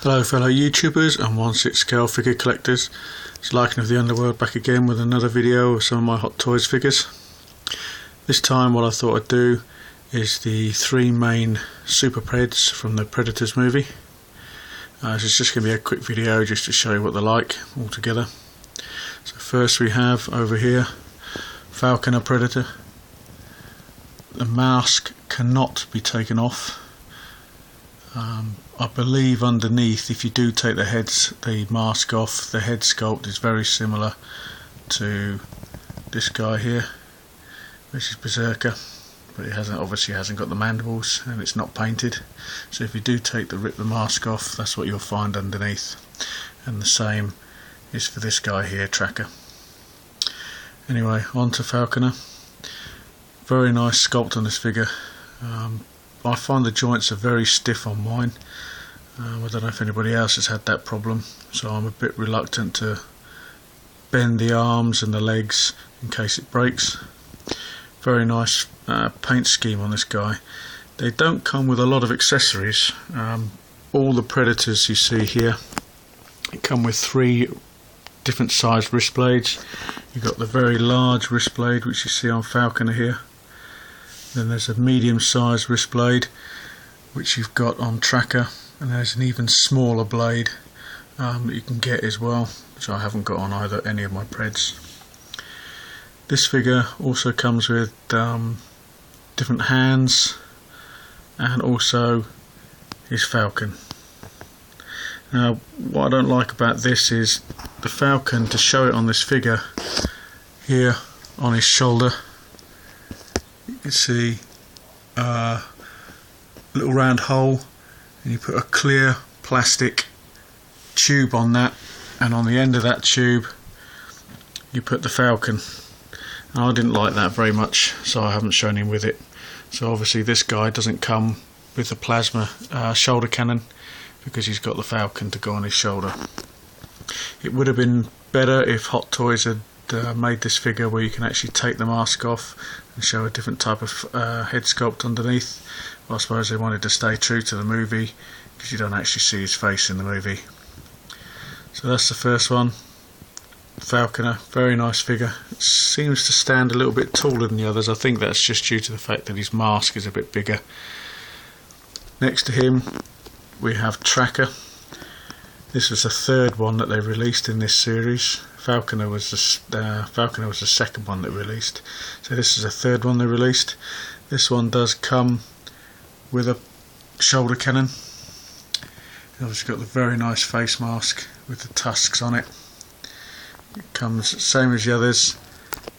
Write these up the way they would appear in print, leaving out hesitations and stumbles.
Hello fellow YouTubers and 1/6 scale figure collectors. It's Lycan of the Underworld back again with another video of some of my Hot Toys figures. This time what I thought I'd do is the three main super preds from the Predators movie. This is just going to be a quick video just to show you what they're like all together. So first we have over here Falconer Predator. The mask cannot be taken off. I believe underneath, if you do take the mask off, the head sculpt is very similar to this guy here, which is Berserker, but it obviously hasn't got the mandibles and it's not painted. So if you do rip the mask off, that's what you'll find underneath. And the same is for this guy here, Tracker. Anyway, on to Falconer. Very nice sculpt on this figure. I find the joints are very stiff on mine. I don't know if anybody else has had that problem, so I'm a bit reluctant to bend the arms and the legs in case it breaks. Very nice paint scheme on this guy. They don't come with a lot of accessories. All the Predators you see here come with three different sized wrist blades. You've got the very large wrist blade which you see on Falconer here. Then there's a medium sized wrist blade which you've got on Tracker, and there's an even smaller blade that you can get as well, which I haven't got on any of my Preds. This figure also comes with different hands and also his falcon. Now what I don't like about this is the falcon, to show it on this figure here on his shoulder. You can see a little round hole, and you put a clear plastic tube on that, and on the end of that tube you put the falcon. Now, I didn't like that very much, so I haven't shown him with it. So obviously this guy doesn't come with the plasma shoulder cannon because he's got the falcon to go on his shoulder. It would have been better if Hot Toys had made this figure where you can actually take the mask off and show a different type of head sculpt underneath. Well, I suppose they wanted to stay true to the movie because you don't actually see his face in the movie. So that's the first one, Falconer. Very nice figure. It seems to stand a little bit taller than the others. I think that's just due to the fact that his mask is a bit bigger. Next to him we have Tracker. This was the third one that they released in this series. Falconer was the second one that released, so this is the third one they released. This one does come with a shoulder cannon. It's got the very nice face mask with the tusks on it. It comes same as the others.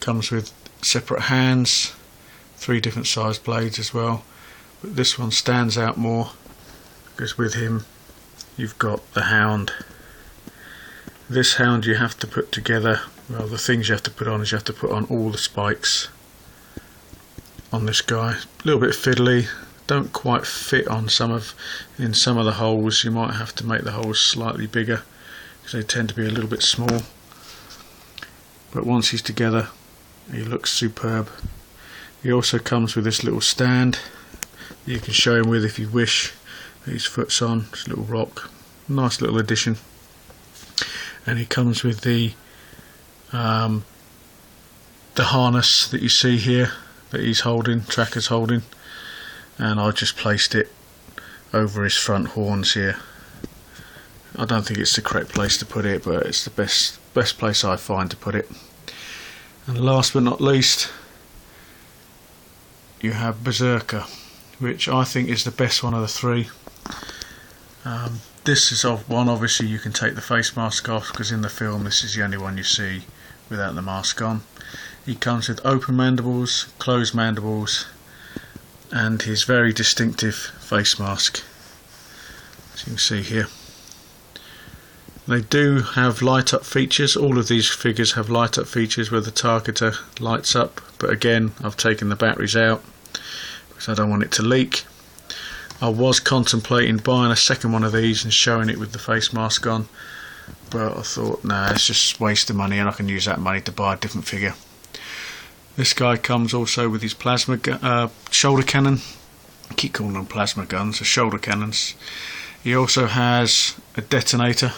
Comes with separate hands, three different sized blades as well. But this one stands out more because with him you've got the hound. This hound you have to put together, well, the things you have to put on is you have to put on all the spikes on this guy. A little bit fiddly, don't quite fit on in some of the holes. You might have to make the holes slightly bigger because they tend to be a little bit small. But once he's together, he looks superb. He also comes with this little stand that you can show him with if you wish. His foot's on, it's a little rock. Nice little addition. And he comes with the harness that you see here that he's holding, Tracker's holding, and I just placed it over his front horns here. I don't think it's the correct place to put it, but it's the best place I find to put it. And last but not least, you have Berserker, which I think is the best one of the three. This is one, obviously you can take the face mask off because in the film this is the only one you see without the mask on. He comes with open mandibles, closed mandibles, and his very distinctive face mask, as you can see here. They do have light up features. All of these figures have light up features where the targeter lights up, but again I've taken the batteries out because I don't want it to leak. I was contemplating buying a second one of these and showing it with the face mask on, but I thought, nah, it's just waste of money and I can use that money to buy a different figure. This guy comes also with his plasma shoulder cannon. I keep calling them plasma guns, or shoulder cannons. He also has a detonator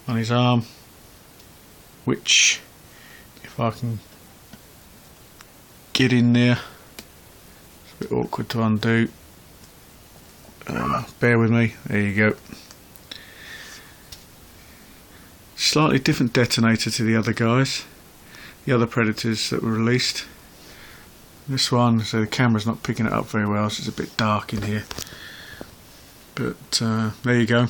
on his arm, which, if I can get in there, it's a bit awkward to undo. Bear with me, there you go. Slightly different detonator to the other guys, the other Predators that were released. This one, so the camera's not picking it up very well, so it's a bit dark in here. But there you go.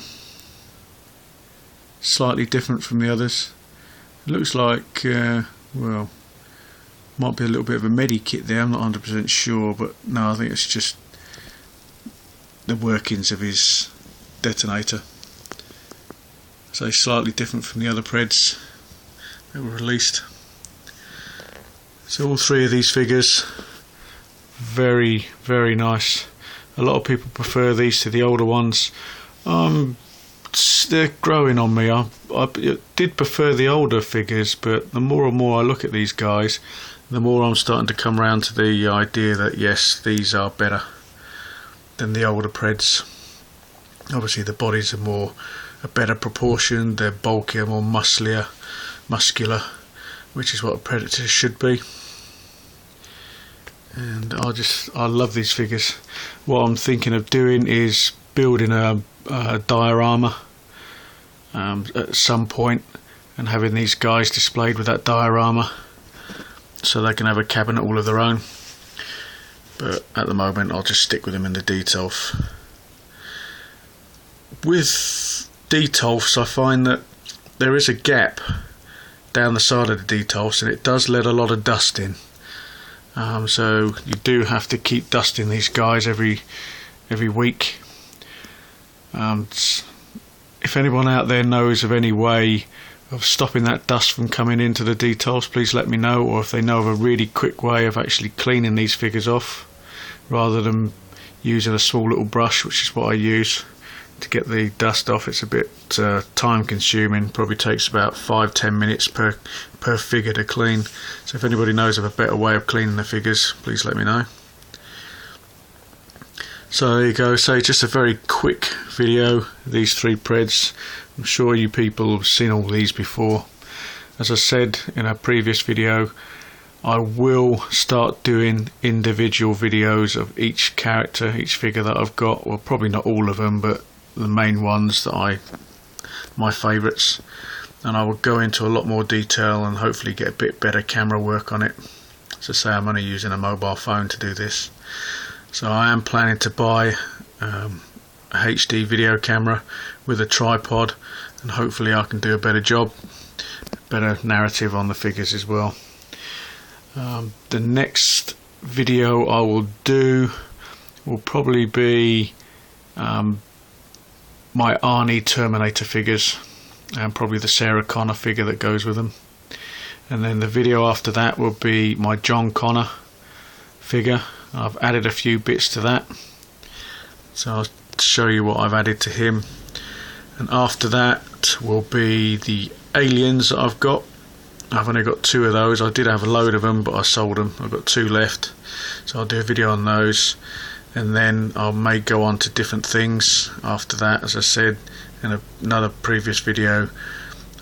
Slightly different from the others. It looks like, well, might be a little bit of a medikit there, I'm not 100% sure, but no, I think it's just the workings of his detonator. So slightly different from the other Preds that were released. So all three of these figures, very, very nice. A lot of people prefer these to the older ones. They're growing on me. I did prefer the older figures, but the more and more I look at these guys, the more I'm starting to come around to the idea that yes, these are better than the older Preds. Obviously the bodies are a better proportion, they're bulkier, more muscular, which is what a Predator should be. And I love these figures. What I'm thinking of doing is building a diorama at some point and having these guys displayed with that diorama so they can have a cabinet all of their own. But at the moment I'll just stick with them in the Detolf. With Detolfs I find that there is a gap down the side of the Detolfs and it does let a lot of dust in. So you do have to keep dusting these guys every week. If anyone out there knows of any way of stopping that dust from coming into the Detolfs, please let me know, or if they know of a really quick way of actually cleaning these figures off rather than using a small little brush, which is what I use to get the dust off. It's a bit time consuming, probably takes about 5-10 minutes per figure to clean. So if anybody knows of a better way of cleaning the figures, please let me know. So there you go, so just a very quick video, these three Preds. I'm sure you people have seen all these before. As I said in a previous video, I will start doing individual videos of each character, each figure that I've got. Well, probably not all of them, but the main ones that my favourites. And I will go into a lot more detail and hopefully get a bit better camera work on it. As I say, I'm only using a mobile phone to do this. So I am planning to buy a HD video camera with a tripod, and hopefully I can do a better job, better narrative on the figures as well. The next video I will do will probably be my Arnie Terminator figures, and probably the Sarah Connor figure that goes with them. And then the video after that will be my John Connor figure. I've added a few bits to that, so I'll show you what I've added to him. And after that will be the aliens that I've got. I've only got 2 of those. I did have a load of them, but I sold them. I've got 2 left, so I'll do a video on those, and then I may go on to different things after that. As I said in another previous video,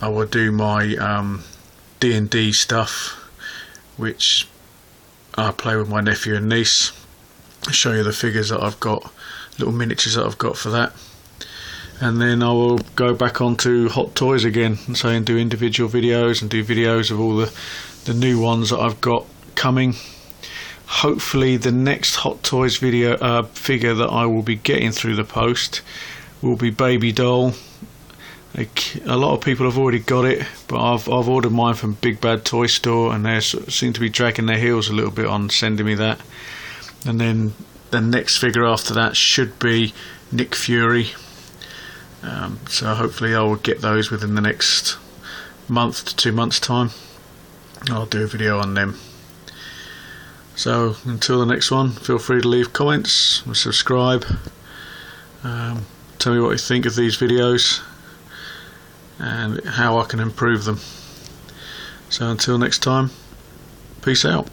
I will do my D&D stuff, which I play with my nephew and niece. I'll show you the figures that I've got, little miniatures that I've got for that. And then I will go back onto Hot Toys again and do individual videos and do videos of all the new ones that I've got coming. Hopefully the next Hot Toys video figure that I will be getting through the post will be Baby Doll. A lot of people have already got it, but I've ordered mine from Big Bad Toy Store, and they seem to be dragging their heels a little bit on sending me that. And then the next figure after that should be Nick Fury. So hopefully I will get those within the next month to 2 months time. I'll do a video on them. So until the next one, feel free to leave comments and subscribe. Tell me what you think of these videos and how I can improve them. So until next time, peace out.